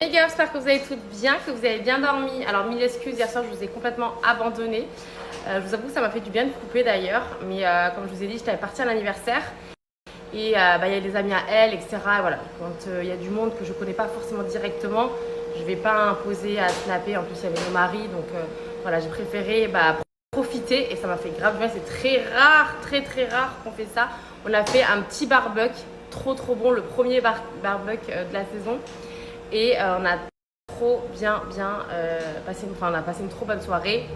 Les gars, j'espère que vous allez toutes bien, que vous avez bien dormi. Alors, mille excuses, hier soir, je vous ai complètement abandonné. Je vous avoue que ça m'a fait du bien de couper d'ailleurs. Mais comme je vous ai dit, j'étais partie à l'anniversaire. Et il y a des amis à elle, etc. Et voilà, quand il y a du monde que je ne connais pas forcément directement, je ne vais pas imposer à snapper. En plus, il y avait mon mari. Donc voilà, j'ai préféré profiter. Et ça m'a fait grave du bien. C'est très rare, très très rare qu'on fait ça. On a fait un petit barbecue. Trop trop bon, le premier barbecue de la saison. Et on a trop bien passé, on a passé une trop bonne soirée.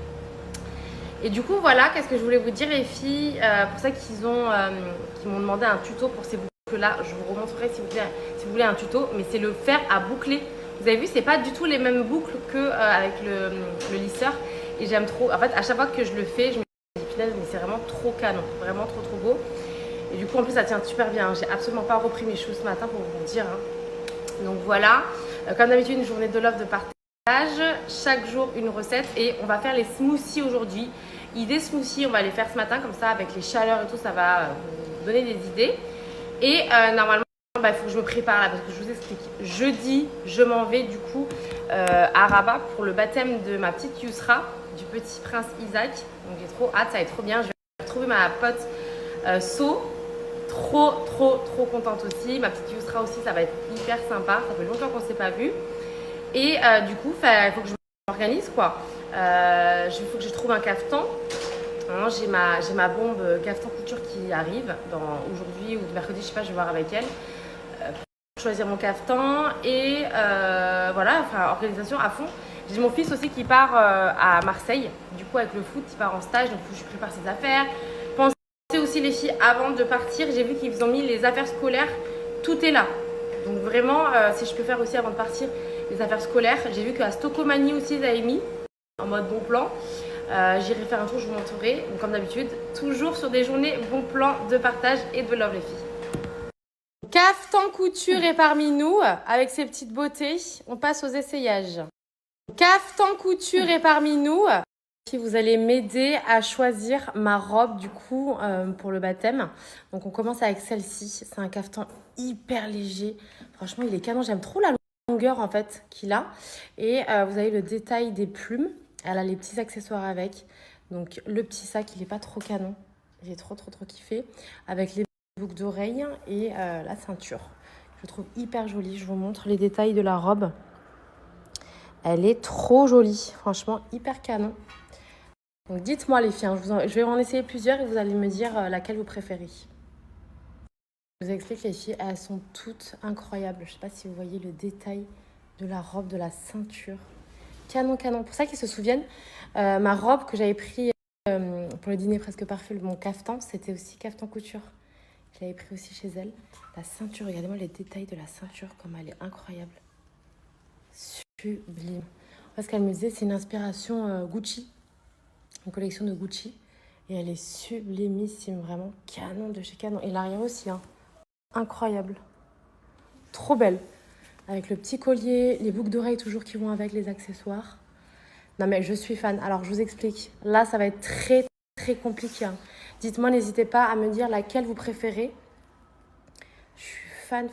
Et du coup, voilà, qu'est-ce que je voulais vous dire, les filles, pour ça qui m'ont demandé un tuto pour ces boucles-là. Je vous remontrerai si vous voulez un tuto, mais c'est le fer à boucler. Vous avez vu, c'est pas du tout les mêmes boucles qu'avec le lisseur. Et j'aime trop. En fait, à chaque fois que je le fais, je me dis, punaise, mais c'est vraiment trop canon, vraiment trop trop beau. Et du coup, en plus, ça tient super bien. J'ai absolument pas repris mes cheveux ce matin pour vous dire. Donc voilà, comme d'habitude, une journée de love de partage. Chaque jour, une recette. Et on va faire les smoothies aujourd'hui. Idée smoothie, on va les faire ce matin. Comme ça, avec les chaleurs et tout, ça va vous donner des idées. Et normalement, il faut que je me prépare là. Parce que je vous explique. Jeudi, je m'en vais du coup à Rabat pour le baptême de ma petite Yousra, du petit prince Isaac. Donc j'ai trop hâte, ça va être trop bien. Je vais retrouver ma pote So. Trop contente aussi. Ma petite Yousra aussi, ça va être hyper sympa. Ça fait longtemps qu'on ne s'est pas vu. Et du coup, il faut que je m'organise quoi. Il faut que je trouve un caftan. Hein, j'ai ma bombe caftan couture qui arrive aujourd'hui ou mercredi, je sais pas, je vais voir avec elle. Pour choisir mon caftan et voilà, organisation à fond. J'ai mon fils aussi qui part à Marseille. Du coup, avec le foot, il part en stage. Donc, il faut que je prépare ses affaires. Aussi les filles avant de partir, j'ai vu qu'ils ont mis les affaires scolaires, tout est là. Donc vraiment, si je peux faire aussi avant de partir les affaires scolaires, j'ai vu qu'à Stocomanie aussi ils avaient mis en mode bon plan. J'irai faire un tour, je vous montrerai. Donc comme d'habitude, toujours sur des journées bon plan de partage et de love les filles. Caftan couture est parmi nous avec ses petites beautés. On passe aux essayages. Caftan couture est parmi nous. Vous allez m'aider à choisir ma robe du coup pour le baptême. Donc on commence avec celle-ci. C'est un caftan hyper léger. Franchement, il est canon. J'aime trop la longueur en fait qu'il a. Et vous avez le détail des plumes. Elle a les petits accessoires avec. Donc le petit sac, il est pas trop canon. J'ai trop kiffé. Avec les boucles d'oreilles et la ceinture. Je trouve hyper jolie. Je vous montre les détails de la robe. Elle est trop jolie. Franchement, hyper canon. Donc dites-moi les filles, je vais en essayer plusieurs et vous allez me dire laquelle vous préférez. Je vous explique les filles, elles sont toutes incroyables. Je ne sais pas si vous voyez le détail de la robe, de la ceinture. Canon. Pour ça qu'ils se souviennent, ma robe que j'avais pris pour le dîner presque parfait, mon caftan, c'était aussi caftan couture. Je l'avais pris aussi chez elle. La ceinture, regardez-moi les détails de la ceinture, comme elle est incroyable. Sublime. Parce qu'elle me disait, c'est une inspiration Gucci. Une collection de Gucci et elle est sublimissime, vraiment canon de chez canon. Et l'arrière aussi, hein. Incroyable, trop belle, avec le petit collier, les boucles d'oreilles toujours qui vont avec, les accessoires. Non mais je suis fan. Alors je vous explique, là ça va être très compliqué, hein. Dites-moi, n'hésitez pas à me dire laquelle vous préférez. Je suis fan.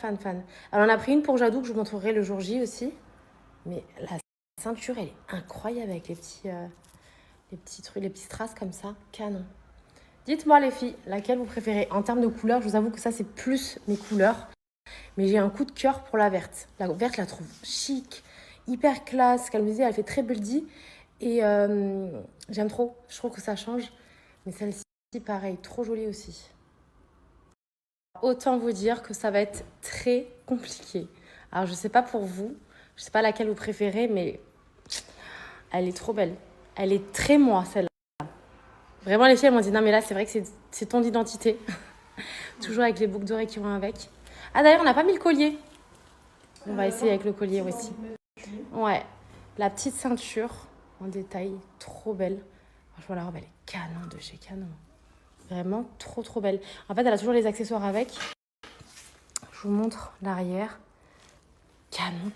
Alors on a pris une pour Jadou que je vous montrerai le jour J aussi, mais la ceinture elle est incroyable avec les petits trucs, les petits strass comme ça, canon. Dites-moi les filles, laquelle vous préférez. En termes de couleurs, je vous avoue que ça c'est plus mes couleurs. Mais j'ai un coup de cœur pour la verte. La verte, je la trouve chic, hyper classe. Qu'elle me disait, elle fait très buldy. Et j'aime trop. Je trouve que ça change. Mais celle-ci, pareil, trop jolie aussi. Autant vous dire que ça va être très compliqué. Alors je sais pas pour vous, je sais pas laquelle vous préférez, mais elle est trop belle. Elle est très moi, celle-là. Vraiment, les filles, elles m'ont dit, non, mais là, c'est vrai que c'est ton identité. Toujours avec les boucles d'oreilles qui vont avec. Ah, d'ailleurs, on n'a pas mis le collier. On va essayer avec le collier aussi. Ouais. La petite ceinture en détail, trop belle. Franchement, la robe, elle est canon de chez Canon. Vraiment trop belle. En fait, elle a toujours les accessoires avec. Je vous montre l'arrière. Canon.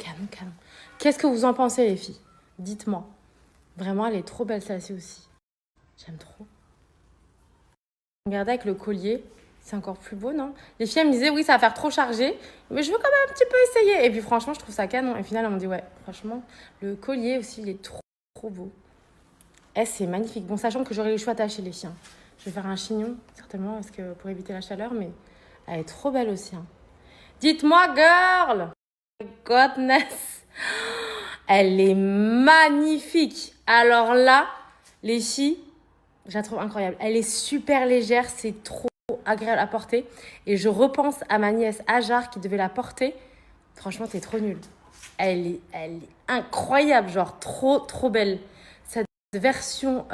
Qu'est-ce que vous en pensez, les filles? Dites-moi. Vraiment, elle est trop belle, celle-ci aussi. J'aime trop. Regardez avec le collier. C'est encore plus beau, non? Les filles, elles me disaient, oui, ça va faire trop chargé, mais je veux quand même un petit peu essayer. Et puis franchement, je trouve ça canon. Et au final, on me dit, ouais, franchement, le collier aussi, il est trop, trop beau. Eh, c'est magnifique. Bon, sachant que j'aurai les cheveux attachés, les filles. Je vais faire un chignon, certainement, parce que pour éviter la chaleur, mais elle est trop belle aussi. Dites-moi, girl! Godness! Elle est magnifique. Alors là, les filles, je la trouve incroyable. Elle est super légère, c'est trop agréable à porter. Et je repense à ma nièce Ajar qui devait la porter. Franchement, t'es trop nulle. Elle est incroyable, genre trop, trop belle. Cette version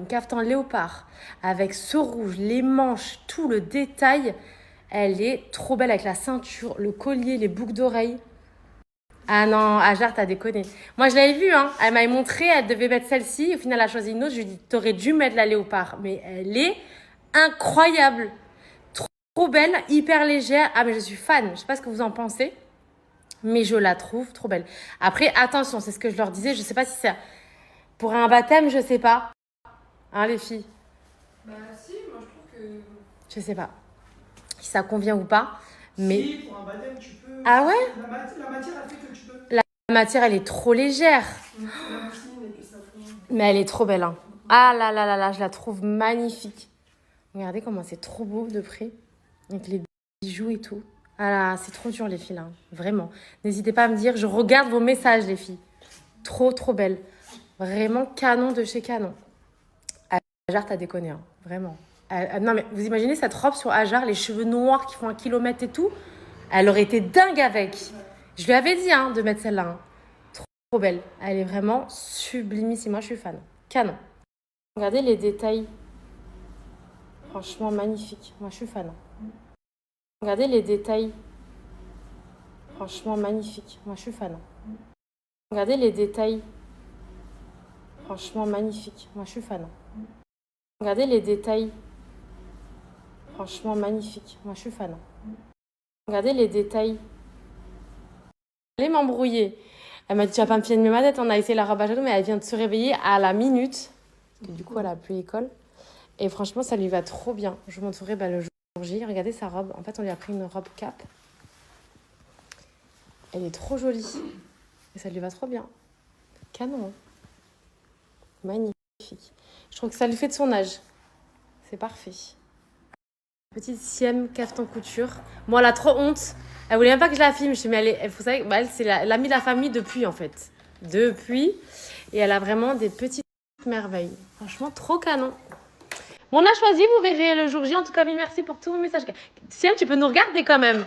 caftan léopard avec ce rouge, les manches, tout le détail, elle est trop belle avec la ceinture, le collier, les boucles d'oreilles. Ah non, Ajar, t'as déconné. Moi, je l'avais vue, hein. Elle m'avait montré, elle devait mettre celle-ci. Au final, elle a choisi une autre. Je lui ai dit, t'aurais dû mettre la léopard. Mais elle est incroyable. Trop, trop belle, hyper légère. Ah, mais je suis fan. Je sais pas ce que vous en pensez. Mais je la trouve trop belle. Après, attention, c'est ce que je leur disais. Je sais pas si c'est pour un baptême, je sais pas. Hein, les filles? Bah si, moi je trouve que... Je sais pas. Si ça convient ou pas. Mais... Si, pour un baptême, tu peux... Ah ouais? La matière a fait que tu peux. La matière, elle est trop légère. La mousseline et puis ça fait... Mais elle est trop belle, hein. Ah là là là là, je la trouve magnifique. Regardez comment c'est trop beau de près. Avec les bijoux et tout. Ah là, c'est trop dur les filles, là. Vraiment. N'hésitez pas à me dire, je regarde vos messages, les filles. Trop, trop belle. Vraiment canon de chez Canon. Ajar, t'as déconné, hein. Vraiment. Non, mais vous imaginez cette robe sur Ajar, les cheveux noirs qui font 1 kilomètre et tout. Elle aurait été dingue avec. Je lui avais dit de mettre celle-là. Hein. Trop belle. Elle est vraiment sublimissime. Moi, je suis fan. Canon. Regardez les détails. Franchement, magnifique. Moi, je suis fan. Regardez les détails. Franchement, magnifique. Moi, je suis fan. Regardez les détails. Franchement, magnifique. Moi, je suis fan. Regardez les détails. Franchement, magnifique. Moi, je suis fan. Regardez les détails. Allez m'embrouiller. Elle m'a dit, tu vas pas me filmer ma tête. On a essayé la robe à Jadot, mais elle vient de se réveiller à la minute. Parce que du coup, elle a plus l'école. Et franchement, ça lui va trop bien. Je vous montrerai le jour J. Regardez sa robe. En fait, on lui a pris une robe cap. Elle est trop jolie. Et ça lui va trop bien. Canon. Hein. Magnifique. Je trouve que ça lui fait de son âge. C'est parfait. Petite Siem caftan couture. Moi, elle a trop honte. Elle voulait même pas que je la filme. Je suis mais vous savez, elle, c'est l'amie de la famille depuis, en fait. Depuis. Et elle a vraiment des petites merveilles. Franchement, trop canon. Bon, on a choisi, vous verrez le jour J. En tout cas, merci pour tous vos messages. Siem, tu peux nous regarder quand même.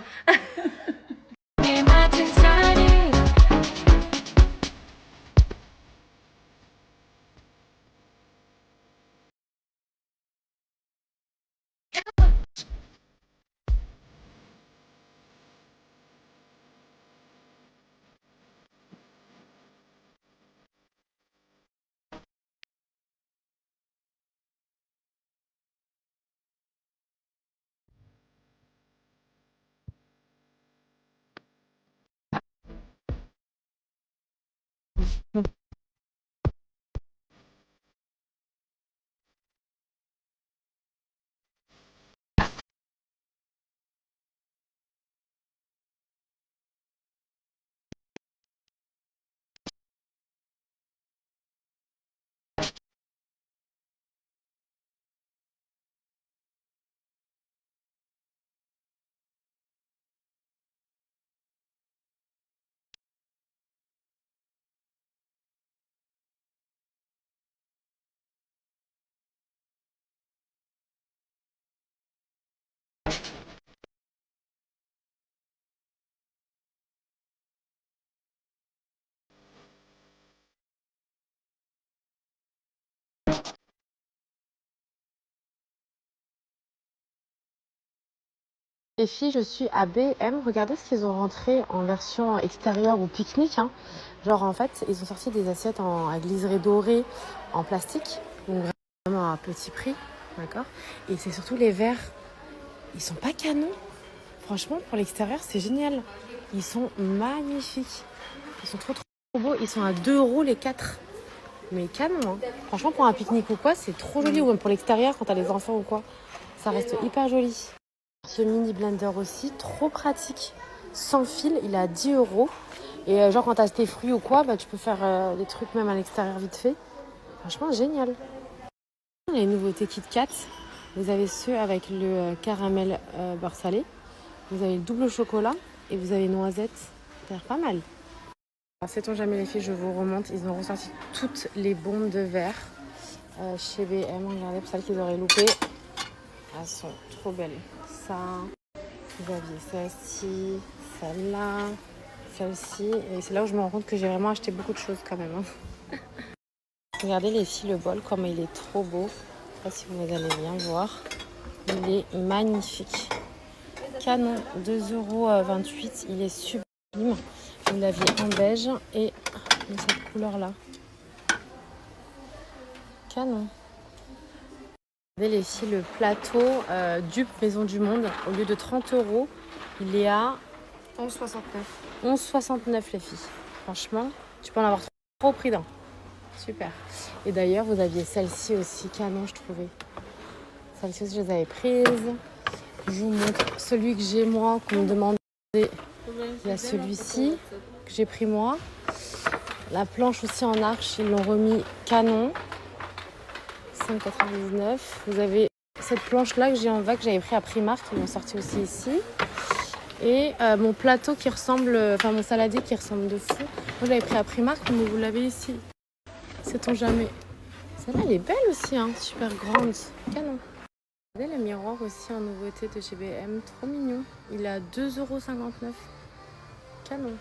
Les filles, je suis à BM. Regardez ce qu'ils ont rentré en version extérieure ou pique-nique. Hein. Genre, en fait, ils ont sorti des assiettes à liseré doré en plastique. Donc, vraiment à petit prix. D'accord. Et c'est surtout les verres. Ils sont pas canons. Franchement, pour l'extérieur, c'est génial. Ils sont magnifiques. Ils sont trop, trop beaux. Ils sont à 2 € les 4. Mais canon. Hein. Franchement, pour un pique-nique ou quoi, c'est trop joli. Ou même pour l'extérieur, quand t'as les enfants ou quoi. Ça reste hyper joli. Ce mini blender aussi, trop pratique. Sans fil, il est à 10 €. Et genre quand t'as tes fruits ou quoi, bah, tu peux faire des trucs même à l'extérieur vite fait. Franchement, génial. Les nouveautés Kit Kat, vous avez ceux avec le caramel beurre salé. Vous avez le double chocolat et vous avez noisette. Ça a l'air pas mal. Alors, sait-on jamais les filles, je vous remonte. Ils ont ressorti toutes les bombes de verre chez B&M. Regardez, pour celles qu'ils auraient loupées. Elles sont trop belles. Ça, vous aviez celle-ci, celle-là, celle-ci. Et c'est là où je me rends compte que j'ai vraiment acheté beaucoup de choses quand même. Hein. Regardez les filles, le bol, comme il est trop beau. Je ne sais pas si vous allez bien voir. Il est magnifique. Canon, 2,28 €. Il est sublime. Vous l'aviez en beige et de cette couleur-là. Canon. Regardez les filles, le plateau dupe Maison du Monde. Au lieu de 30 €, il est à 11,69. 11,69 les filles. Franchement, tu peux en avoir trop prix d'un. Super. Et d'ailleurs, vous aviez celle-ci aussi, canon, je trouvais. Celle-ci aussi, je les avais prises. Je vous montre celui que j'ai moi, qu'on me demandait. Il y a celui-ci que j'ai pris moi. La planche aussi en arche, ils l'ont remis canon. 5,99 €. Vous avez cette planche-là que j'ai en vague, que j'avais pris à Primark, ils l'ont sorti aussi ici. Et mon plateau qui ressemble, enfin mon saladier qui ressemble de fou. Moi, je l'avais pris à Primark, mais vous l'avez ici. Sait-on jamais. Celle-là, elle est belle aussi, hein, super grande. Canon. Regardez le miroir aussi en nouveauté de chez B&M, trop mignon. Il est à 2,59 €. Canon.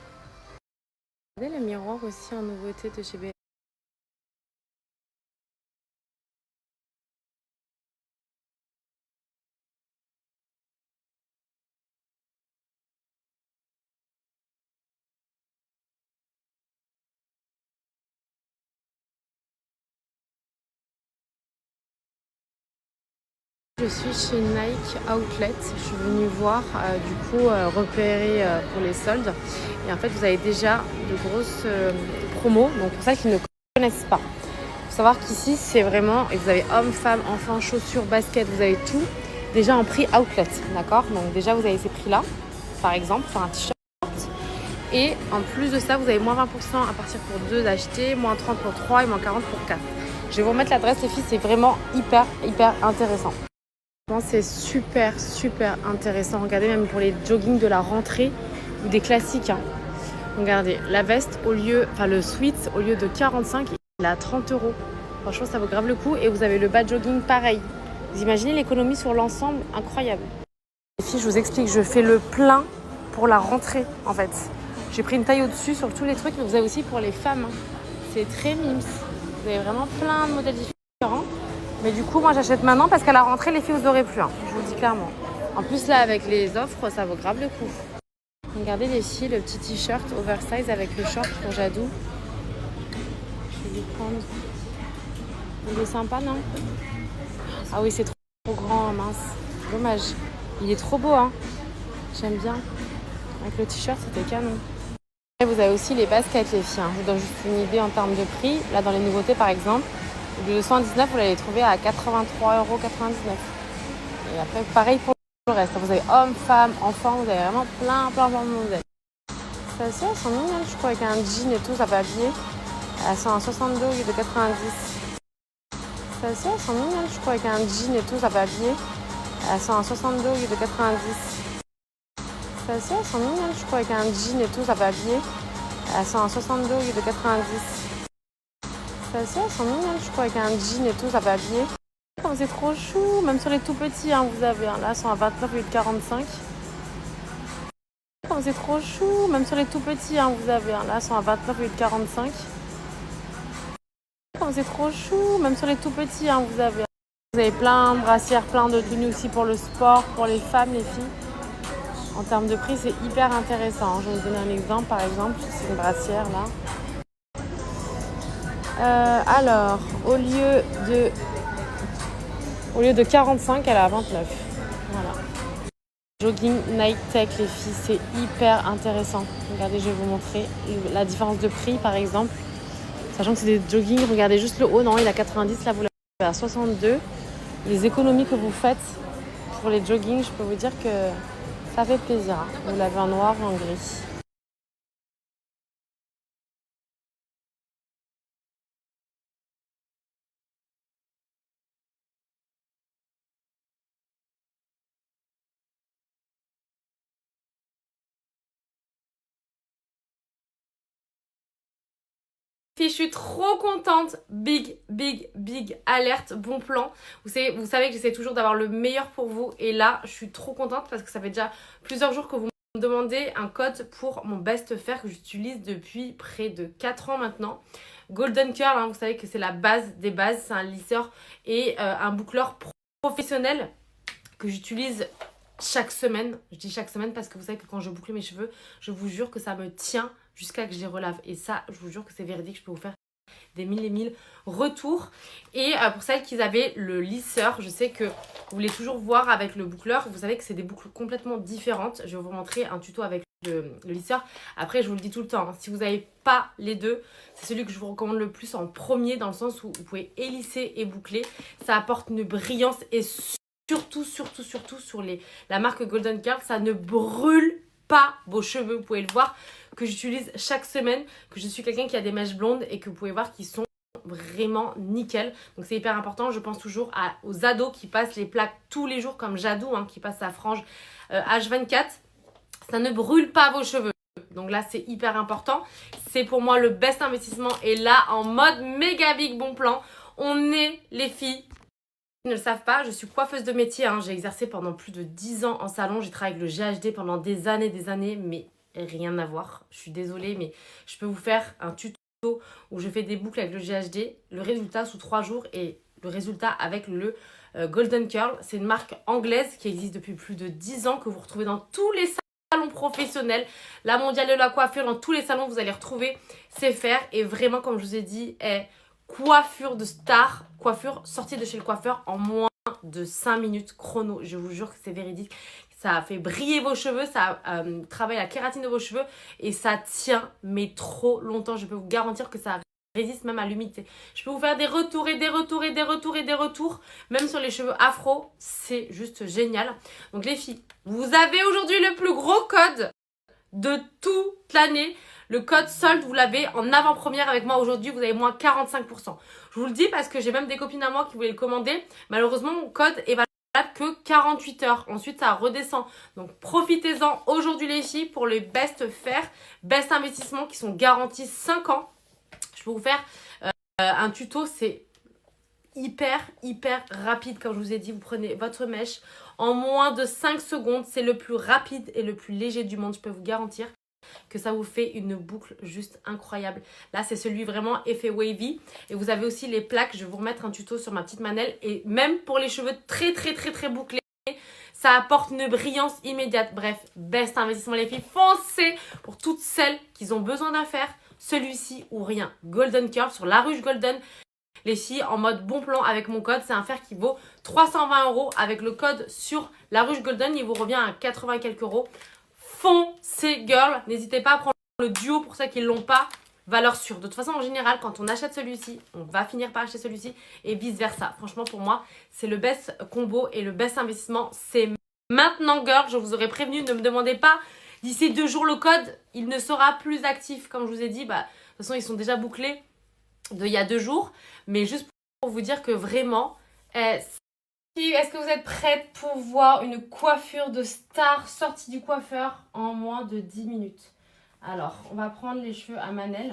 Regardez le miroir aussi en nouveauté de chez B&M. Je suis chez Nike Outlet. Je suis venue voir, repérer pour les soldes. Et en fait, vous avez déjà de grosses promos. Donc pour ça qu'ils ne connaissent pas. Il faut savoir qu'ici, c'est vraiment, et vous avez hommes, femmes, enfants, chaussures, baskets, vous avez tout déjà en prix outlet. D'accord? Donc déjà, vous avez ces prix-là, par exemple, sur un t-shirt. Et en plus de ça, vous avez moins 20% à partir pour 2 achetés, moins 30 pour 3 et moins 40 pour 4. Je vais vous remettre l'adresse, les filles, c'est vraiment hyper intéressant. C'est super intéressant. Regardez, même pour les joggings de la rentrée ou des classiques. Hein. Regardez, la veste, le sweat, au lieu de 45, il est à 30 €. Franchement, ça vaut grave le coup. Et vous avez le bas jogging pareil. Vous imaginez l'économie sur l'ensemble? Incroyable. Les filles, je vous explique, je fais le plein pour la rentrée, en fait. J'ai pris une taille au-dessus sur tous les trucs, mais vous avez aussi pour les femmes. Hein. C'est très mimes. Vous avez vraiment plein de modèles différents. Mais du coup, moi, j'achète maintenant parce qu'à la rentrée, les filles, vous n'aurez plus. Hein. Je vous le dis clairement. En plus, là, avec les offres, ça vaut grave le coup. Regardez les filles, le petit t-shirt oversize avec le short pour Jadou. Je vais lui prendre. Il est sympa, non? Ah oui, c'est trop grand, mince. Dommage. Il est trop beau, hein. J'aime bien. Avec le t-shirt, c'était canon. Et vous avez aussi les baskets, les filles. Hein. Je vous donne juste une idée en termes de prix. Là, dans les nouveautés, par exemple, le 219, vous l'allez trouver à 83,99 €. Et après, pareil pour le reste. Vous avez hommes, femmes, enfants, vous avez vraiment plein de modèles. Celles-ci, elles sont mignonnes, je crois, avec un jean et tout, ça va habiller. Elles sont à 62 au lieu de 90. Celles-ci, elles sont mignonnes, je crois, avec un jean et tout, ça va habiller. Elles sont à 62 au lieu de 90. Celles-ci, elles sont mignonnes, je crois, avec un jean et tout, ça va habiller. Elles sont à 62 au lieu de 90. Celles-ci, elles sont mignonnes, je crois, avec un jean et tout, ça va habiller. Oh, c'est trop chou, même sur les tout petits, hein, vous avez. Hein, là, elles sont à 29 au lieu de 45. Oh, c'est trop chou, même sur les tout petits, hein, vous avez. Hein, là, elles sont à 29 au lieu de 45. Oh, c'est trop chou, même sur les tout petits, hein, vous avez. Vous avez plein de brassières, plein de tenues aussi pour le sport, pour les femmes, les filles. En termes de prix, c'est hyper intéressant. Je vais vous donner un exemple, par exemple, c'est une brassière là. Alors, au lieu de 45, elle est à 29. Voilà. Jogging Nike Tech, les filles, c'est hyper intéressant. Regardez, je vais vous montrer la différence de prix, par exemple. Sachant que c'est des joggings, regardez juste le haut. Non, il est à 90, là, vous l'avez à 62. Les économies que vous faites, pour les joggings, je peux vous dire que ça fait plaisir. Hein. Vous l'avez en noir et en gris. Je suis trop contente, big alerte, bon plan. Vous savez que j'essaie toujours d'avoir le meilleur pour vous. Et là, je suis trop contente parce que ça fait déjà plusieurs jours que vous me demandez un code pour mon Best Fair que j'utilise depuis près de 4 ans maintenant. Golden Curl, hein, vous savez que c'est la base des bases. C'est un lisseur et un boucleur professionnel que j'utilise chaque semaine. Je dis chaque semaine parce que vous savez que quand je boucle mes cheveux, je vous jure que ça me tient jusqu'à que je les relave. Et ça, je vous jure que c'est véridique, je peux vous faire des mille et mille retours. Et pour celles qui avaient le lisseur, je sais que vous voulez toujours voir avec le boucleur. Vous savez que c'est des boucles complètement différentes. Je vais vous montrer un tuto avec le lisseur. Après, je vous le dis tout le temps, hein, si vous n'avez pas les deux, c'est celui que je vous recommande le plus en premier dans le sens où vous pouvez lisser et boucler. Ça apporte une brillance et surtout sur la marque Golden Curl, ça ne brûle pas vos cheveux. Vous pouvez le voir que j'utilise chaque semaine, que je suis quelqu'un qui a des mèches blondes et que vous pouvez voir qu'ils sont vraiment nickel. Donc c'est hyper important. Je pense toujours aux ados qui passent les plaques tous les jours comme Jadou, hein, qui passe sa frange H24. Ça ne brûle pas vos cheveux. Donc là, c'est hyper important. C'est pour moi le best investissement. Et là, en mode méga big bon plan, on est les filles. Ne le savent pas, je suis coiffeuse de métier, hein. J'ai exercé pendant plus de 10 ans en salon, j'ai travaillé avec le GHD pendant des années, mais rien à voir. Je suis désolée, mais je peux vous faire un tuto où je fais des boucles avec le GHD, le résultat sous 3 jours et le résultat avec le Golden Curl. C'est une marque anglaise qui existe depuis plus de 10 ans, que vous retrouvez dans tous les salons professionnels, la mondiale de la coiffure, dans tous les salons, vous allez retrouver ces fers. Et vraiment, comme je vous ai dit, coiffure de star, coiffure sortie de chez le coiffeur en moins de 5 minutes chrono. Je vous jure que c'est véridique. Ça fait briller vos cheveux, ça travaille la kératine de vos cheveux et ça tient mais trop longtemps. Je peux vous garantir que ça résiste même à l'humidité. Je peux vous faire des retours et des retours et des retours et des retours. Même sur les cheveux afro, c'est juste génial. Donc les filles, vous avez aujourd'hui le plus gros code de toute l'année. Le code solde, vous l'avez en avant-première avec moi aujourd'hui, vous avez moins 45%. Je vous le dis parce que j'ai même des copines à moi qui voulaient le commander. Malheureusement, mon code est valable que 48 heures. Ensuite, ça redescend. Donc, profitez-en aujourd'hui les filles pour les best fair, best investissements qui sont garantis 5 ans. Je peux vous faire un tuto, c'est hyper rapide. Comme je vous ai dit, vous prenez votre mèche en moins de 5 secondes. C'est le plus rapide et le plus léger du monde, je peux vous garantir que ça vous fait une boucle juste incroyable. Là, c'est celui vraiment effet wavy. Et vous avez aussi les plaques. Je vais vous remettre un tuto sur ma petite manelle. Et même pour les cheveux très bouclés, ça apporte une brillance immédiate. Bref, best investissement les filles. Foncez pour toutes celles qui ont besoin d'un fer. Celui-ci ou rien. Golden Curl sur La Ruche Golden. Les filles, en mode bon plan avec mon code, c'est un fer qui vaut 320 €. Avec le code sur La Ruche Golden, il vous revient à 80 et quelques euros. Foncez girl, n'hésitez pas à prendre le duo pour ceux qui ne l'ont pas, valeur sûre. De toute façon, en général, quand on achète celui-ci, on va finir par acheter celui-ci et vice versa. Franchement, pour moi, c'est le best combo et le best investissement. C'est maintenant girl, je vous aurais prévenu, ne me demandez pas. D'ici 2 jours, le code, il ne sera plus actif. Comme je vous ai dit, de toute façon, ils sont déjà bouclés il y a 2 jours. Mais juste pour vous dire que vraiment, est-ce que vous êtes prête pour voir une coiffure de star sortie du coiffeur en moins de 10 minutes? Alors, on va prendre les cheveux à Manel.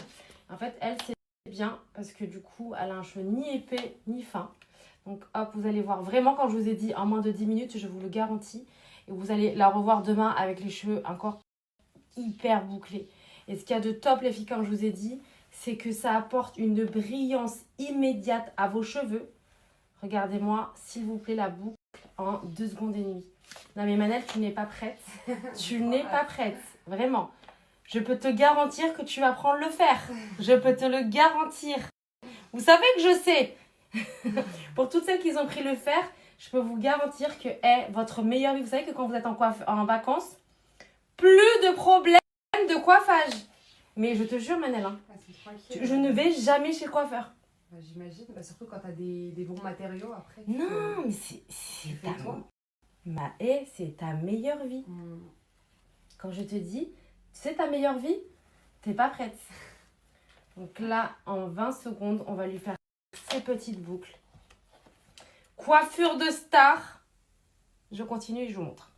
En fait, elle, c'est bien parce que du coup, elle a un cheveu ni épais ni fin. Donc, hop, vous allez voir vraiment, quand je vous ai dit en moins de 10 minutes, je vous le garantis. Et vous allez la revoir demain avec les cheveux encore hyper bouclés. Et ce qu'il y a de top, les filles, comme je vous ai dit, c'est que ça apporte une brillance immédiate à vos cheveux. Regardez-moi, s'il vous plaît, la boucle en 2 secondes et demie. Non mais Manel, tu n'es pas prête. Tu n'es pas prête. Vraiment. Je peux te garantir que tu vas prendre le fer. Je peux te le garantir. Vous savez que je sais. Pour toutes celles qui ont pris le fer, je peux vous garantir que votre meilleure vie. Vous savez que quand vous êtes en vacances, plus de problèmes de coiffage. Mais je te jure, Manel, hein, je ne vais jamais chez le coiffeur. J'imagine, surtout quand tu as des bons matériaux après. Non, mais c'est toi. Maë, c'est ta meilleure vie. Quand je te dis, c'est ta meilleure vie, t'es pas prête. Donc là, en 20 secondes, on va lui faire ces petites boucles. Coiffure de star. Je continue et je vous montre.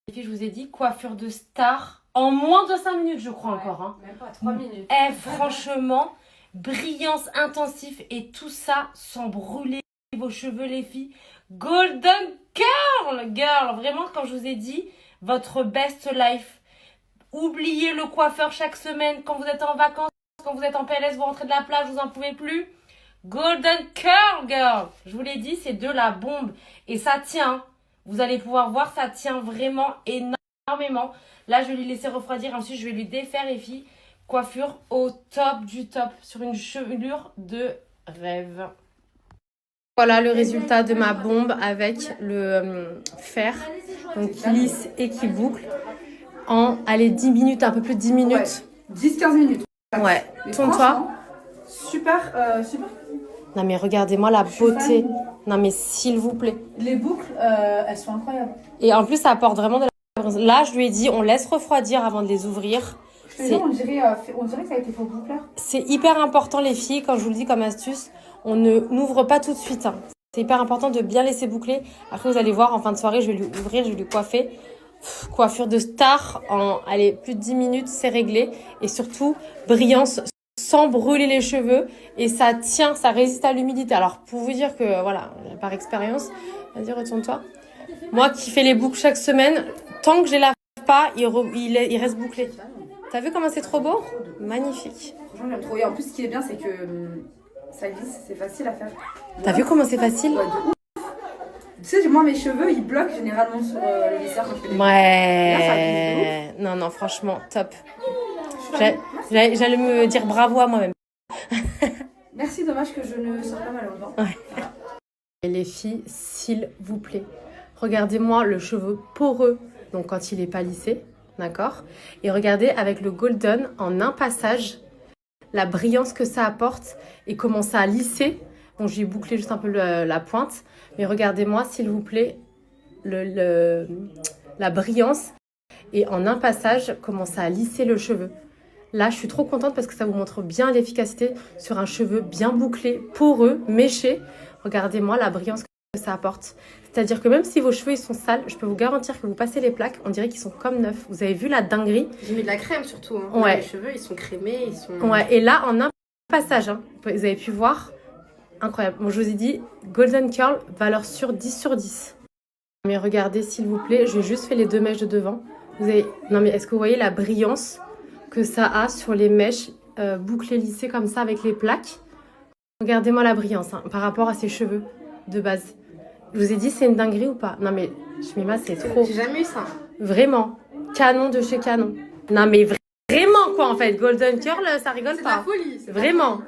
Les filles, je vous ai dit, coiffure de star en moins de 5 minutes, je crois encore. Hein. Même pas 3 minutes. Franchement, brillance intensive et tout ça sans brûler vos cheveux, les filles. Golden girl, vraiment, comme je vous ai dit, votre best life. Oubliez le coiffeur chaque semaine quand vous êtes en vacances, quand vous êtes en PLS, vous rentrez de la plage, vous en pouvez plus. Golden curl girl, je vous l'ai dit, c'est de la bombe et ça tient. Vous allez pouvoir voir, ça tient vraiment énormément. Là, je vais lui laisser refroidir. Ensuite, je vais lui défaire, les filles. Coiffure au top du top sur une chevelure de rêve. Voilà le résultat de ma bombe avec le fer, donc qui lisse et qui boucle en, allez, 10 minutes, un peu plus de 10 minutes. Ouais, 10-15 minutes. Ouais, Mais tourne-toi. Super. Non mais regardez-moi la beauté. Non mais s'il vous plaît. Les boucles, elles sont incroyables. Et en plus, ça apporte vraiment de la brise. Là, je lui ai dit, on laisse refroidir avant de les ouvrir. Je te jure, on dirait que ça a été fait au boucleur. C'est hyper important, les filles, quand je vous le dis comme astuce, on ne n'ouvre pas tout de suite. Hein. C'est hyper important de bien laisser boucler. Après, vous allez voir, en fin de soirée, je vais lui ouvrir, je vais lui coiffer. Coiffure de star en, allez, plus de 10 minutes, c'est réglé. Et surtout, brillance sans brûler les cheveux. Et ça tient, ça résiste à l'humidité. Alors, pour vous dire que, voilà, par expérience, vas-y, retourne-toi. Moi qui fais les boucles chaque semaine, tant que je les lave pas, il reste bouclé. T'as vu comment c'est trop beau? Magnifique. Franchement, j'aime trop. Et en plus, ce qui est bien, c'est que ça glisse, c'est facile à faire. T'as vu comment c'est facile? Ouais, de ouf. Tu sais, moi, mes cheveux, ils bloquent généralement sur le lisseur quand je fais des Ouais. Non, non, franchement, top. J'allais me dire bravo à moi-même. Merci, dommage que je ne sors pas malheureusement. Ouais. Et les filles, s'il vous plaît, regardez-moi le cheveu poreux, donc quand il est pas lissé, d'accord? Et regardez avec le golden en un passage, la brillance que ça apporte et comment ça a lissé. Bon, j'ai bouclé juste un peu la pointe, mais regardez-moi s'il vous plaît la brillance et en un passage, comment ça a lissé le cheveu. Là, je suis trop contente parce que ça vous montre bien l'efficacité sur un cheveu bien bouclé, poreux, méché. Regardez-moi la brillance que ça apporte. C'est-à-dire que même si vos cheveux ils sont sales, je peux vous garantir que vous passez les plaques, on dirait qu'ils sont comme neufs. Vous avez vu la dinguerie? J'ai mis de la crème surtout. Hein. Ouais. Les cheveux, ils sont crémés, ils sont... Ouais, et là, en un passage, hein, vous avez pu voir, incroyable. Bon, je vous ai dit, Golden Curl, valeur sur 10 sur 10. Mais regardez, s'il vous plaît, je vais juste faire les 2 mèches de devant. Vous avez... Non, mais est-ce que vous voyez la brillance que ça a sur les mèches bouclées lissées comme ça avec les plaques? Regardez-moi la brillance hein, par rapport à ses cheveux de base. Je vous ai dit, c'est une dinguerie ou pas? Non, mais Shmima, c'est trop. J'ai jamais eu ça. Vraiment. Canon de chez Canon. Non, mais vraiment, quoi, en fait. Golden Curl, ça rigole C'est pas. de la folie. Vraiment.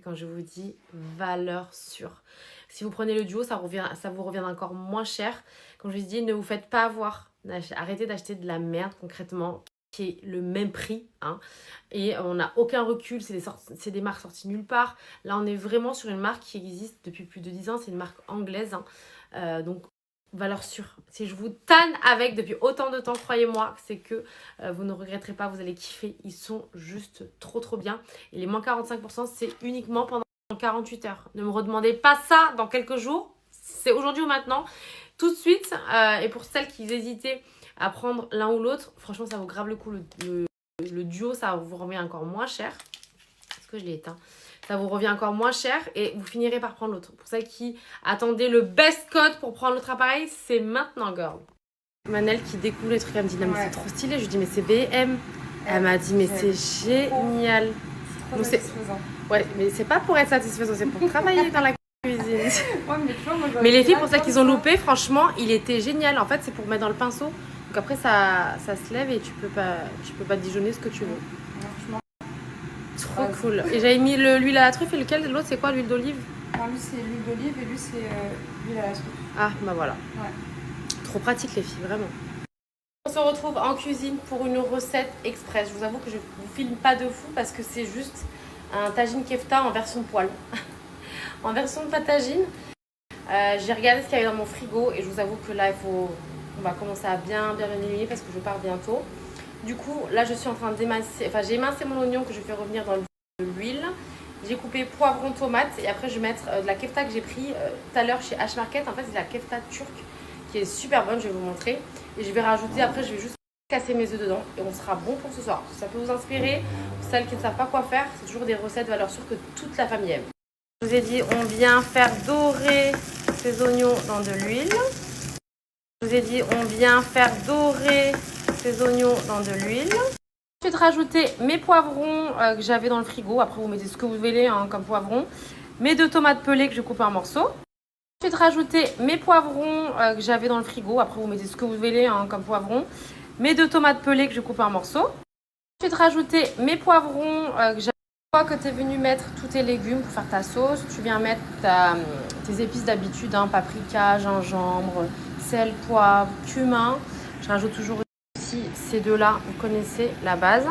Quand je vous dis valeur sûre. Si vous prenez le duo, ça vous revient encore moins cher. Comme je vous dis, ne vous faites pas avoir. Arrêtez d'acheter de la merde concrètement. qui est le même prix, hein, et on n'a aucun recul, c'est des marques sorties nulle part. Là, on est vraiment sur une marque qui existe depuis plus de 10 ans, c'est une marque anglaise, hein. Donc valeur sûre. Si je vous tanne avec depuis autant de temps, croyez-moi, c'est que vous ne regretterez pas, vous allez kiffer. Ils sont juste trop bien. Et les moins 45%, c'est uniquement pendant 48 heures. Ne me redemandez pas ça dans quelques jours. C'est aujourd'hui ou maintenant. Tout de suite. Et pour celles qui hésitaient à prendre l'un ou l'autre, franchement, ça vaut grave le coup. Le duo, ça vous revient encore moins cher. Est-ce que je l'ai éteint? Ça vous revient encore moins cher et vous finirez par prendre l'autre. Pour celles qui attendaient le best code pour prendre l'autre appareil, c'est maintenant, girl. Manel qui découvre les trucs, elle me dit non mais c'est trop stylé. Je lui dis mais c'est BM. Elle m'a dit mais c'est génial. Trop satisfaisant. Ouais, mais c'est pas pour être satisfaisant, c'est pour travailler dans la cuisine. Ouais, mais, tu vois, moi, Mais les filles, pour celles qui ont loupé, franchement, il était génial. En fait, c'est pour mettre dans le pinceau. Donc après, ça se lève et tu peux pas dijonner ce que tu veux. Franchement. Trop cool. Et j'avais mis l'huile à la truffe et lequel? L'autre, c'est quoi? L'huile d'olive? Alors, lui, c'est l'huile d'olive et lui, c'est l'huile à la truffe. Ah, bah voilà. Ouais. Trop pratique, les filles, vraiment. On se retrouve en cuisine pour une recette express. Je vous avoue que je vous filme pas de fou parce que c'est juste un tagine kefta en version poêle. En version de tagine. J'ai regardé ce qu'il y avait dans mon frigo et je vous avoue que là, on va commencer à bien éliminer parce que je pars bientôt. Du coup, là, je suis en train d'émincer, enfin, j'ai émincé mon oignon que je fais revenir dans l'huile. J'ai coupé poivron, tomate et après, je vais mettre de la kefta que j'ai pris tout à l'heure chez H-Market. En fait, c'est la kefta turque qui est super bonne, je vais vous montrer. Et je vais rajouter, après, je vais juste casser mes œufs dedans et on sera bon pour ce soir. Ça peut vous inspirer. Pour celles qui ne savent pas quoi faire, c'est toujours des recettes valeur sûre que toute la famille aime. Je vous ai dit, on vient faire dorer ces oignons dans de l'huile. Je vous ai dit, on vient faire dorer ces oignons dans de l'huile. Ensuite, rajouter mes poivrons que j'avais dans le frigo. Après, vous mettez ce que vous voulez hein, comme poivron. Mes 2 tomates pelées que je coupe en morceaux. Ensuite, rajouter mes poivrons que j'avais dans le frigo. Après, vous mettez ce que vous voulez hein, comme poivron. Mes 2 tomates pelées que je coupe en morceaux. Ensuite, rajouter mes poivrons que j'avais. Une fois que tu es venu mettre tous tes légumes pour faire ta sauce, tu viens mettre tes épices d'habitude, hein, paprika, gingembre, sel, poivre, cumin. Je rajoute toujours ici ces deux-là, vous connaissez la base.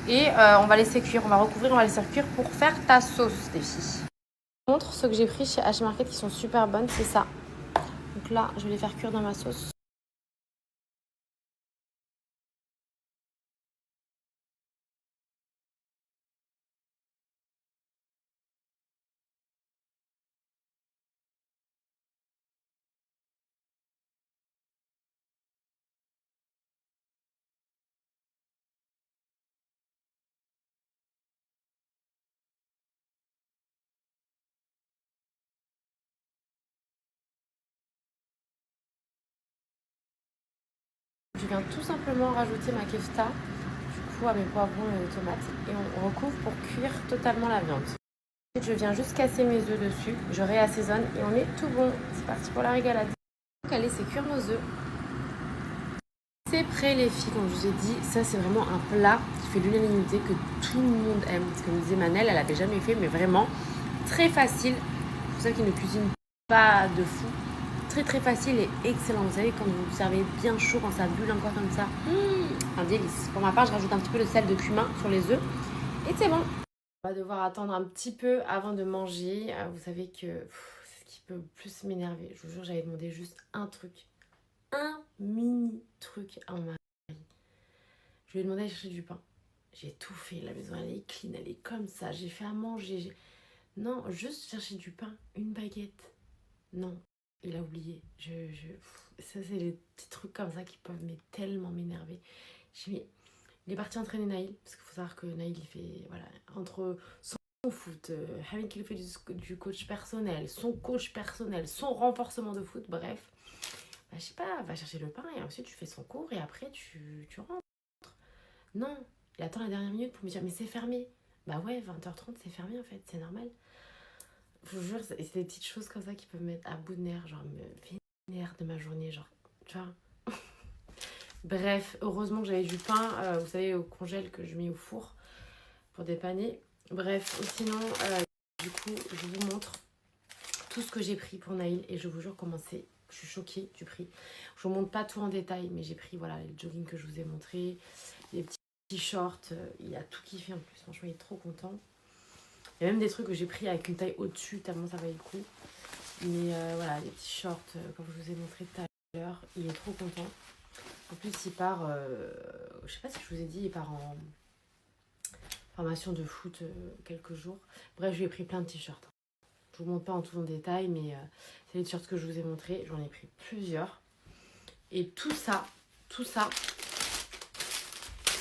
Et on va laisser cuire, on va recouvrir, on va laisser cuire pour faire ta sauce, les filles. Je vous montre ce que j'ai pris chez H-Market qui sont super bonnes, c'est ça. Donc là, je vais les faire cuire dans ma sauce. Je viens tout simplement rajouter ma kefta du coup à mes poivrons et aux tomates et on recouvre pour cuire totalement la viande. Ensuite, je viens juste casser mes œufs dessus, je réassaisonne et on est tout bon. C'est parti pour la régalade. Donc allez, c'est cuire nos œufs. C'est prêt les filles, comme je vous ai dit, ça c'est vraiment un plat qui fait l'unanimité que tout le monde aime. Comme disait Manel, elle l'avait jamais fait, mais vraiment très facile. Pour ceux qui ne cuisinent pas de fou. Très facile et excellent. Vous savez, quand vous servez bien chaud, quand ça bulle encore comme ça, un délice. Pour ma part, je rajoute un petit peu de sel de cumin sur les œufs et c'est bon. On va devoir attendre un petit peu avant de manger. Vous savez que c'est ce qui peut plus m'énerver. Je vous jure, j'avais demandé juste un truc. Un mini truc à mon mari. Je lui ai demandé d'aller chercher du pain. J'ai tout fait. La maison, elle est clean, elle est comme ça. J'ai fait à manger. Non, juste chercher du pain. Une baguette. Non. Il a oublié. Ça, c'est les petits trucs comme ça qui peuvent tellement m'énerver. Il est parti entraîner Naïl. Parce qu'il faut savoir que Naïl, il fait, voilà, entre son foot, Hamid qui fait du coach personnel, son coach personnel, son renforcement de foot, bref. Bah, je sais pas, va chercher le pain et ensuite tu fais son cours et après tu rentres. Non, il attend la dernière minute pour me dire, mais c'est fermé. Bah ouais, 20h30, c'est fermé en fait, c'est normal. Je vous jure, c'est des petites choses comme ça qui peuvent me mettre à bout de nerfs, genre me vénère de ma journée, genre, tu vois. Bref, heureusement que j'avais du pain, vous savez, au congèle que je mets au four pour dépanner. Bref, sinon, du coup, je vous montre tout ce que j'ai pris pour Naïl et je vous jure comment c'est Je suis choquée du prix. Je vous montre pas tout en détail, mais j'ai pris voilà, les joggings que je vous ai montrés, les petits t-shirts. Il a tout kiffé en plus. Franchement, il est trop content. Il y a même des trucs que j'ai pris avec une taille au-dessus, tellement ça valait le coup. Mais voilà, les petits shorts, comme je vous ai montré tout à l'heure, il est trop content. En plus, il part, je sais pas si je vous ai dit, il part en formation de foot quelques jours. Bref, je lui ai pris plein de t-shirts. Je vous montre pas en tout en détail, mais c'est les t-shirts que je vous ai montrés. J'en ai pris plusieurs. Et tout ça,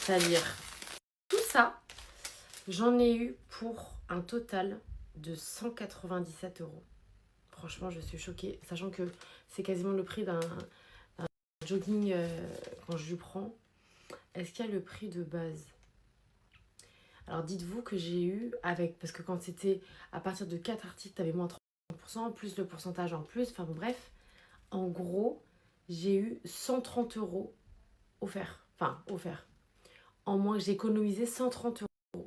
c'est-à-dire tout ça, j'en ai eu pour un total de 197 €. Franchement, je suis choquée, sachant que c'est quasiment le prix d'un jogging quand je lui prends. Est-ce qu'il y a le prix de base? Alors dites-vous que j'ai eu avec, parce que quand c'était à partir de 4 articles, tu avais moins 30%, plus le pourcentage en plus, enfin bon, bref, en gros, j'ai eu 130 € offerts. Enfin, offerts. En moins, j'ai économisé 130 €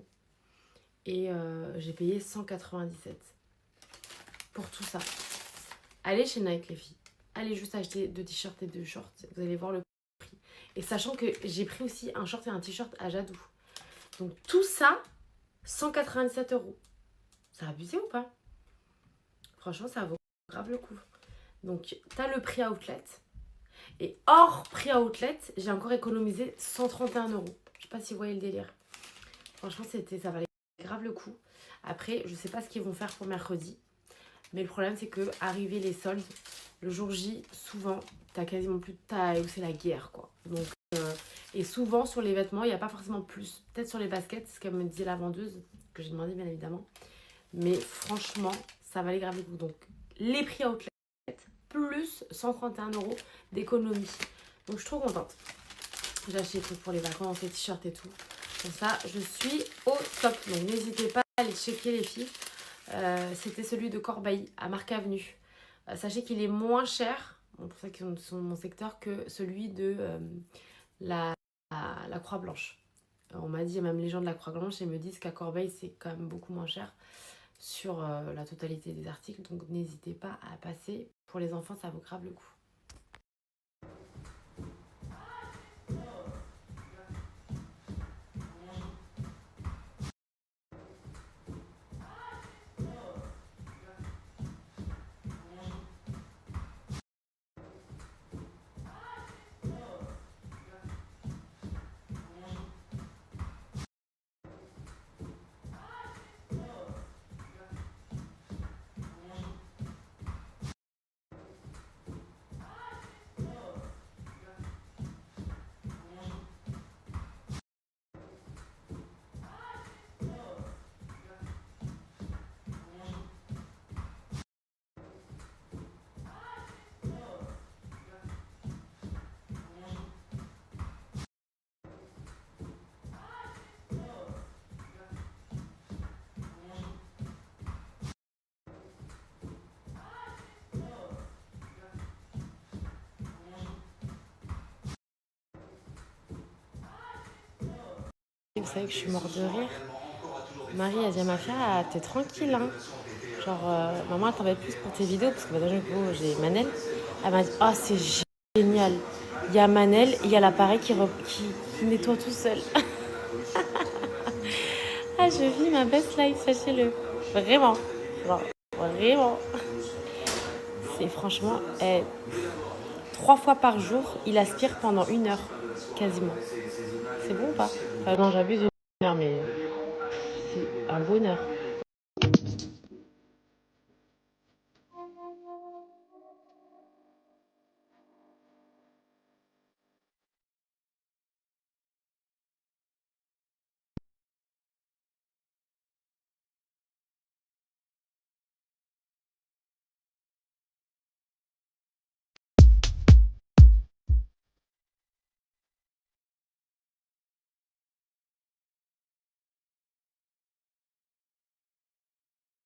et j'ai payé 197 pour tout ça. Allez chez Nike les filles, allez juste acheter 2 t-shirts et 2 shorts, vous allez voir le prix. Et sachant que j'ai pris aussi un short et un t-shirt à Jadou. Donc tout ça, 197 €. Ça a abusé ou pas? Franchement, ça vaut grave le coup. Donc tu as le prix outlet. Et hors prix outlet, j'ai encore économisé 131 €. Je sais pas si vous voyez le délire. Franchement, ça valait grave le coup. Après, je sais pas ce qu'ils vont faire pour mercredi. Mais le problème, c'est que arriver les soldes, le jour J, souvent, t'as quasiment plus de taille ou c'est la guerre, quoi. Donc, et souvent, sur les vêtements, il n'y a pas forcément plus. Peut-être sur les baskets, ce qu'elle me disait la vendeuse, que j'ai demandé, bien évidemment. Mais franchement, ça valait grave le coup. Donc, les prix outlet, plus 131 € d'économie. Donc, je suis trop contente. J'ai acheté des trucs pour les vacances, les t-shirts et tout. Comme ça, je suis au top. Donc, n'hésitez pas à aller checker les filles. C'était celui de Corbeil à Marc Avenue. Sachez qu'il est moins cher, bon, pour ceux qui sont dans mon secteur, que celui de la Croix-Blanche. On m'a dit, même les gens de la Croix-Blanche, ils me disent qu'à Corbeil, c'est quand même beaucoup moins cher sur la totalité des articles. Donc n'hésitez pas à passer. Pour les enfants, ça vaut grave le coup. Vous savez que je suis morte de rire. Marie, elle dit à ma fille, ah, t'es tranquille, hein. Genre, maman, elle t'embête plus pour tes vidéos, parce que bah, d'un coup, j'ai Manel. Elle m'a dit, oh, c'est génial. Il y a Manel, il y a l'appareil qui nettoie tout seul. Ah, je vis ma best life, sachez-le. Vraiment. Genre, vraiment. C'est franchement, 3 fois par jour, il aspire pendant 1 heure, quasiment. C'est bon ou pas? Enfin, non, j'abuse 1 heure, mais c'est un bonheur.